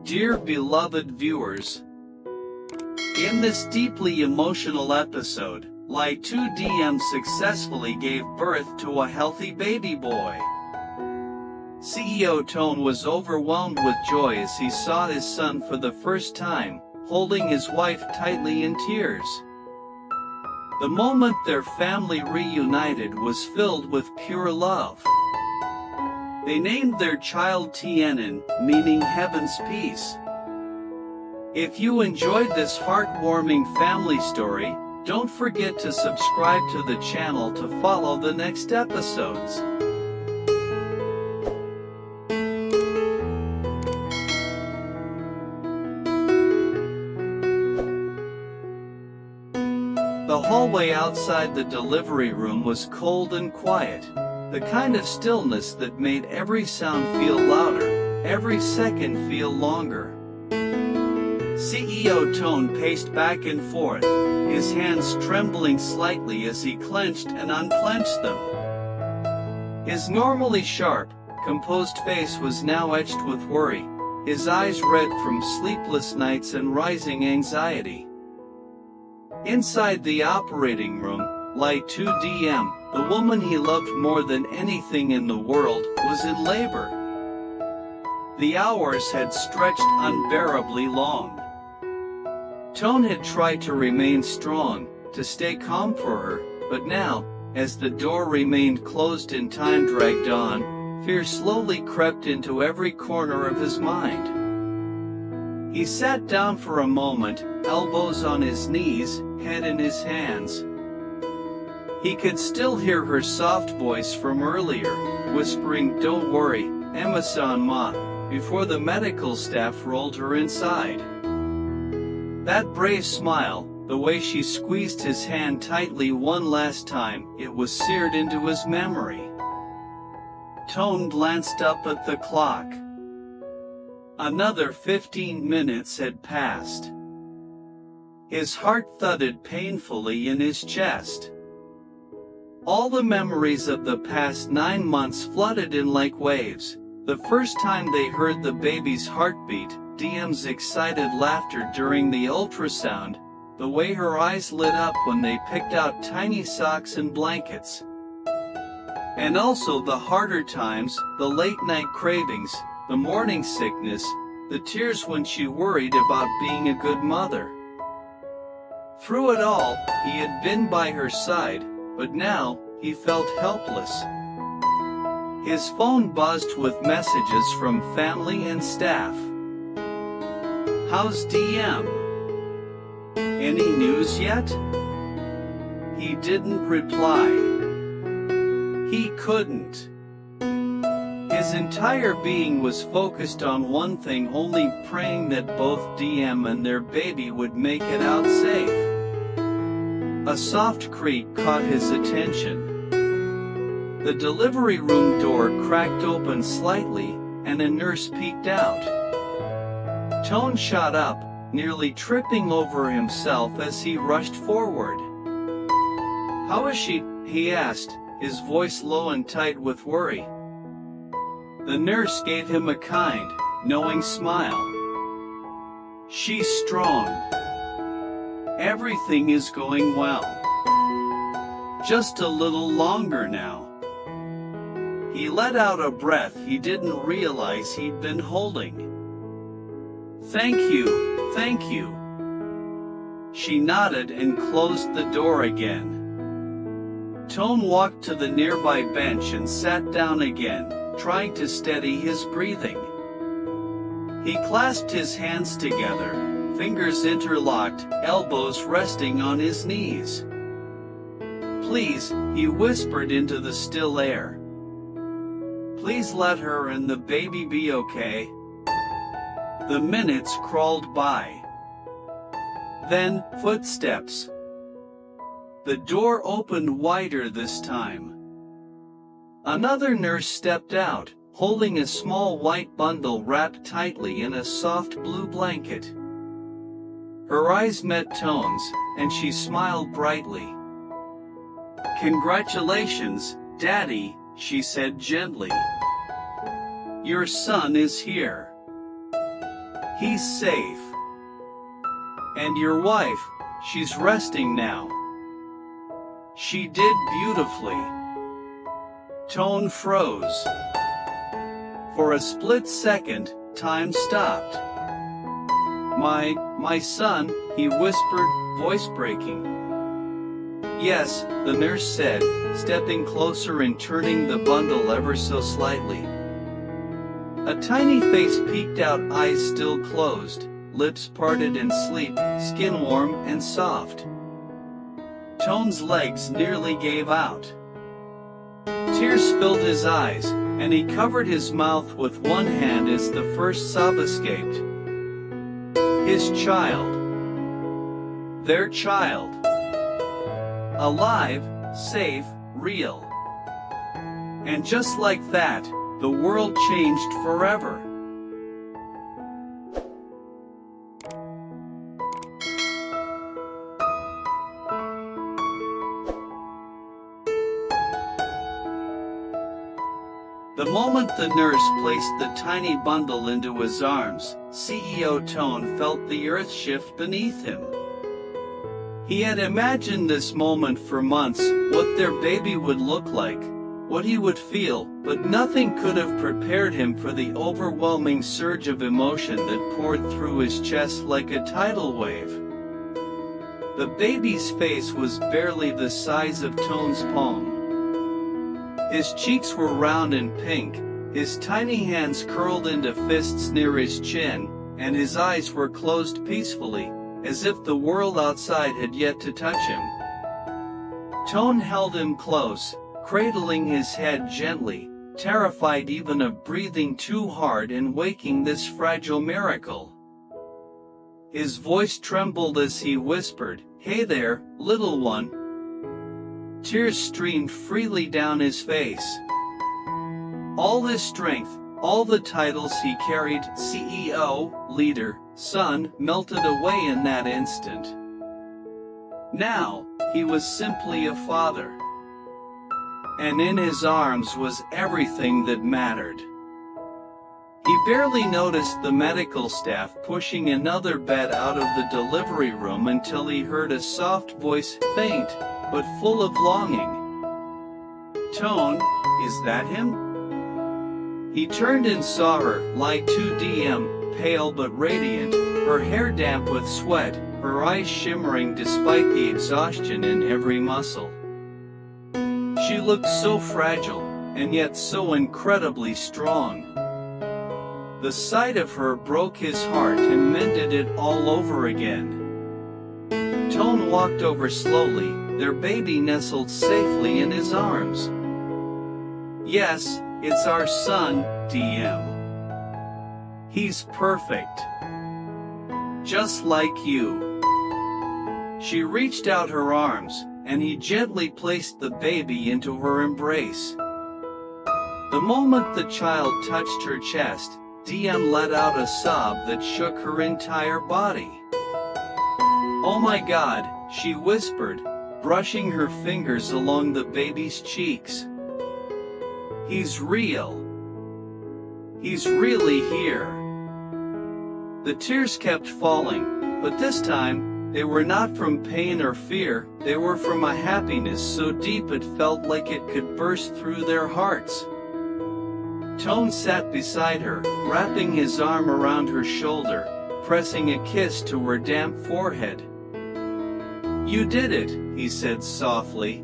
Dear beloved viewers, in this deeply emotional episode, Ly Tu Diem successfully gave birth to a healthy baby boy. CEO Toan was overwhelmed with joy as he saw his son for the first time, holding his wife tightly in tears. The moment their family reunited was filled with pure love. They named their child Tienan, meaning heaven's peace. If you enjoyed this heartwarming family story, don't forget to subscribe to the channel to follow the next episodes. The hallway outside the delivery room was cold and quiet, the kind of stillness that made every sound feel louder, every second feel longer. CEO Toan paced back and forth, his hands trembling slightly as he clenched and unclenched them. His normally sharp, composed face was now etched with worry, his eyes red from sleepless nights and rising anxiety. Inside the operating room, Ly Tu Diem, the woman he loved more than anything in the world, was in labor. The hours had stretched unbearably long. Toan had tried to remain strong, to stay calm for her, but now, as the door remained closed and time dragged on, fear slowly crept into every corner of his mind. He sat down for a moment, elbows on his knees, head in his hands. He could still hear her soft voice from earlier, whispering, "Don't worry, Emma san ma," before the medical staff rolled her inside. That brave smile, the way she squeezed his hand tightly one last time, it was seared into his memory. Toan glanced up at the clock. Another 15 minutes had passed. His heart thudded painfully in his chest. All the memories of the past 9 months flooded in like waves. The first time they heard the baby's heartbeat, Diem's excited laughter during the ultrasound, the way her eyes lit up when they picked out tiny socks and blankets. And also the harder times, the late-night cravings, the morning sickness, the tears when she worried about being a good mother. Through it all, he had been by her side, but now, he felt helpless. His phone buzzed with messages from family and staff. "How's Diem? Any news yet?" He didn't reply. He couldn't. His entire being was focused on one thing, only praying that both Diem and their baby would make it out safe. A soft creak caught his attention. The delivery room door cracked open slightly, and a nurse peeked out. Toan shot up, nearly tripping over himself as he rushed forward. "How is she?" he asked, his voice low and tight with worry. The nurse gave him a kind, knowing smile. "She's strong. Everything is going well. Just a little longer now." He let out a breath he didn't realize he'd been holding. Thank you." She nodded and closed the door again. Toan walked to the nearby bench and sat down again, trying to steady his breathing. He clasped his hands together, fingers interlocked, elbows resting on his knees. "Please," he whispered into the still air. "Please let her and the baby be okay." The minutes crawled by. Then, footsteps. The door opened wider this time. Another nurse stepped out, holding a small white bundle wrapped tightly in a soft blue blanket. Her eyes met Toan's, and she smiled brightly. "Congratulations, Daddy," she said gently. "Your son is here." He's safe. And your wife, she's resting now. She did beautifully. Toan froze. For a split second, time stopped. My son, he whispered, voice breaking. Yes, the nurse said, stepping closer and turning the bundle ever so slightly. A tiny face peeked out, eyes still closed, lips parted in sleep, skin warm and soft. Toan's legs nearly gave out. Tears filled his eyes, and he covered his mouth with one hand as the first sob escaped. His child. Their child. Alive, safe, real. And just like that, the world changed forever. The moment the nurse placed the tiny bundle into his arms, CEO Toan felt the earth shift beneath him. He had imagined this moment for months, what their baby would look like, what he would feel, but nothing could have prepared him for the overwhelming surge of emotion that poured through his chest like a tidal wave. The baby's face was barely the size of Toan's palm. His cheeks were round and pink, his tiny hands curled into fists near his chin, and his eyes were closed peacefully, as if the world outside had yet to touch him. Toan held him close, cradling his head gently, terrified even of breathing too hard and waking this fragile miracle. His voice trembled as he whispered, "Hey there, little one." Tears streamed freely down his face. All his strength, all the titles he carried, CEO, leader, son, melted away in that instant. Now, he was simply a father. And in his arms was everything that mattered. He barely noticed the medical staff pushing another bed out of the delivery room until he heard a soft voice, faint, but full of longing. "Toan, is that him?" He turned and saw her, Ly Tu Diem, pale but radiant, her hair damp with sweat, her eyes shimmering despite the exhaustion in every muscle. She looked so fragile, and yet so incredibly strong. The sight of her broke his heart and mended it all over again. Toan walked over slowly, their baby nestled safely in his arms. "Yes, it's our son, Diem. He's perfect. Just like you." She reached out her arms, and he gently placed the baby into her embrace. The moment the child touched her chest, Diem let out a sob that shook her entire body. "Oh my God," she whispered, brushing her fingers along the baby's cheeks. "He's real. He's really here." The tears kept falling, but this time, they were not from pain or fear, they were from a happiness so deep it felt like it could burst through their hearts. Toan sat beside her, wrapping his arm around her shoulder, pressing a kiss to her damp forehead. "You did it," he said softly.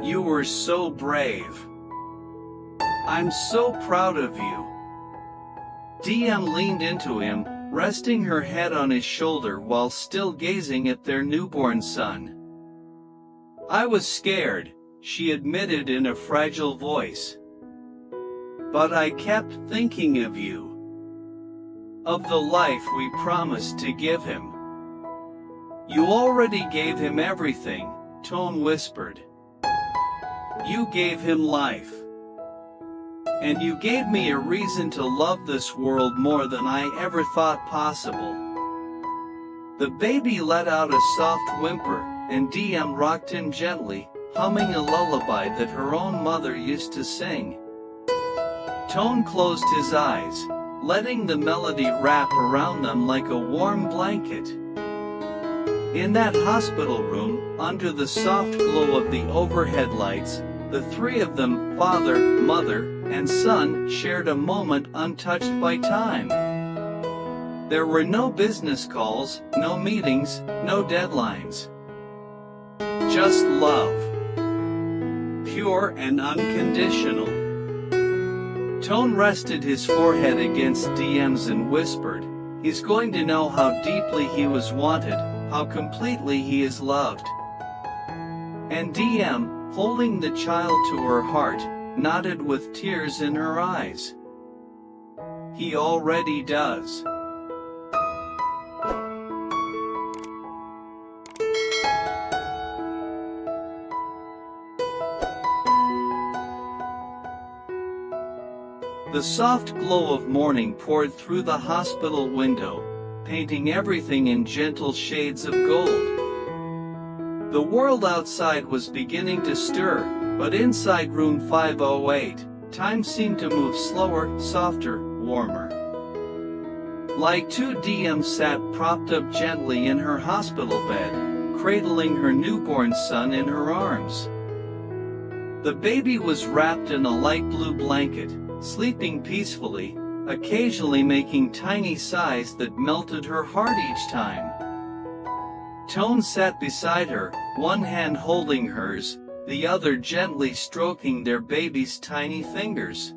"You were so brave. I'm so proud of you." Diem leaned into him, resting her head on his shoulder while still gazing at their newborn son. "I was scared," she admitted in a fragile voice. "But I kept thinking of you. Of the life we promised to give him." "You already gave him everything," Toan whispered. "You gave him life. And you gave me a reason to love this world more than I ever thought possible." The baby let out a soft whimper, and Diem rocked him gently, humming a lullaby that her own mother used to sing. Toan closed his eyes, letting the melody wrap around them like a warm blanket. In that hospital room, under the soft glow of the overhead lights, the three of them, father, mother, and son, shared a moment untouched by time. There were no business calls, no meetings, no deadlines. Just love. Pure and unconditional. Toan rested his forehead against Diem's and whispered, "He's going to know how deeply he was wanted, how completely he is loved." And Diem, holding the child to her heart, nodded with tears in her eyes. "He already does." The soft glow of morning poured through the hospital window, painting everything in gentle shades of gold. The world outside was beginning to stir, but inside room 508, time seemed to move slower, softer, warmer. Ly Tu Diem sat propped up gently in her hospital bed, cradling her newborn son in her arms. The baby was wrapped in a light blue blanket, sleeping peacefully, occasionally making tiny sighs that melted her heart each time. Toan sat beside her, one hand holding hers, the other gently stroking their baby's tiny fingers.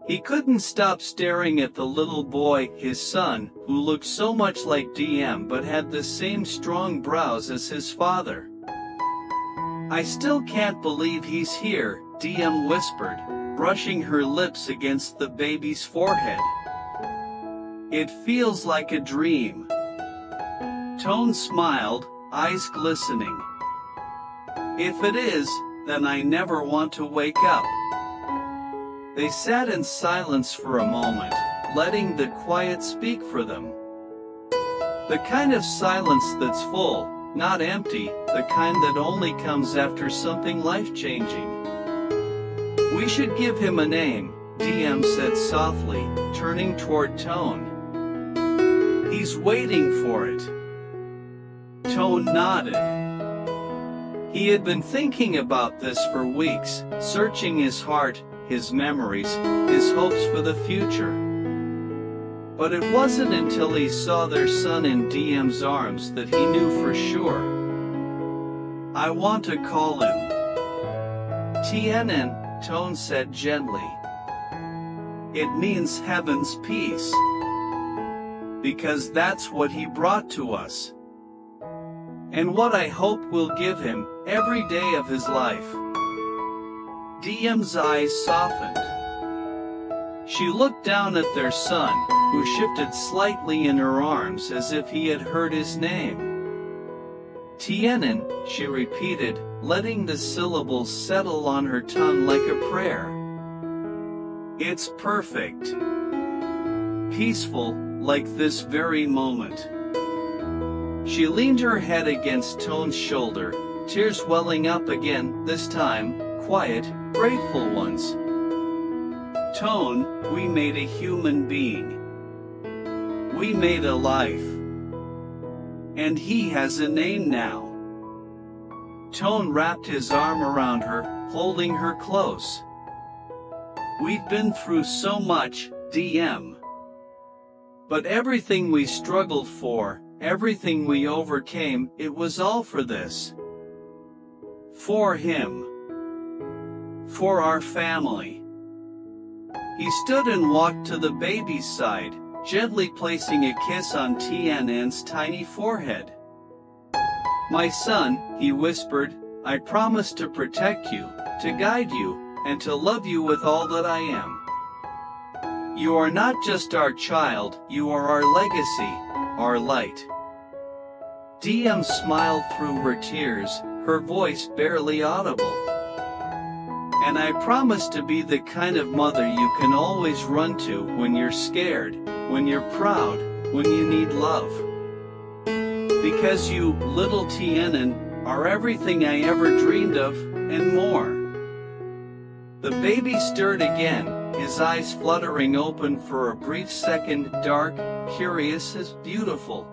He couldn't stop staring at the little boy, his son, who looked so much like Diem but had the same strong brows as his father. "I still can't believe he's here," Diem whispered, brushing her lips against the baby's forehead. "It feels like a dream." Toan smiled, eyes glistening. "If it is, then I never want to wake up." They sat in silence for a moment, letting the quiet speak for them. The kind of silence that's full, not empty, the kind that only comes after something life-changing. "We should give him a name," Diem said softly, turning toward Toan. "He's waiting for it." Toan nodded. He had been thinking about this for weeks, searching his heart, his memories, his hopes for the future. But it wasn't until he saw their son in Diem's arms that he knew for sure. "I want to call him Tienan," Toan said gently. "It means heaven's peace. Because that's what he brought to us. And what I hope we'll give him, every day of his life." Diem's eyes softened. She looked down at their son, who shifted slightly in her arms as if he had heard his name. "Tienan," she repeated, letting the syllables settle on her tongue like a prayer. "It's perfect. Peaceful, like this very moment." She leaned her head against Toan's shoulder, tears welling up again, this time, quiet, grateful ones. "Toan, we made a human being. We made a life. And he has a name now." Toan wrapped his arm around her, holding her close. "We've been through so much, Diem. But everything we struggled for, everything we overcame, it was all for this. For him. For our family." He stood and walked to the baby's side, gently placing a kiss on Tianan's tiny forehead. "My son," he whispered, "I promise to protect you, to guide you, and to love you with all that I am. You are not just our child, you are our legacy, our light." Diem smiled through her tears, her voice barely audible. "And I promise to be the kind of mother you can always run to when you're scared, when you're proud, when you need love. Because you, little Tienan, are everything I ever dreamed of, and more." The baby stirred again, his eyes fluttering open for a brief second, dark, curious, beautiful.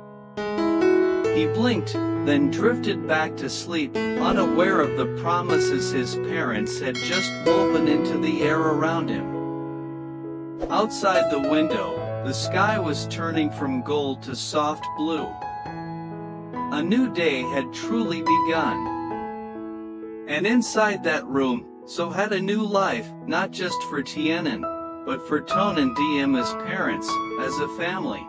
He blinked, then drifted back to sleep, unaware of the promises his parents had just woven into the air around him. Outside the window, the sky was turning from gold to soft blue. A new day had truly begun. And inside that room, so had a new life, not just for Tienan, but for Toan and Diem as parents, as a family.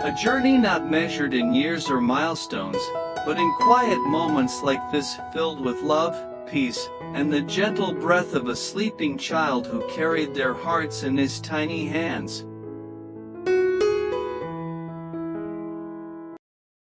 A journey not measured in years or milestones, but in quiet moments like this, filled with love, peace, and the gentle breath of a sleeping child who carried their hearts in his tiny hands.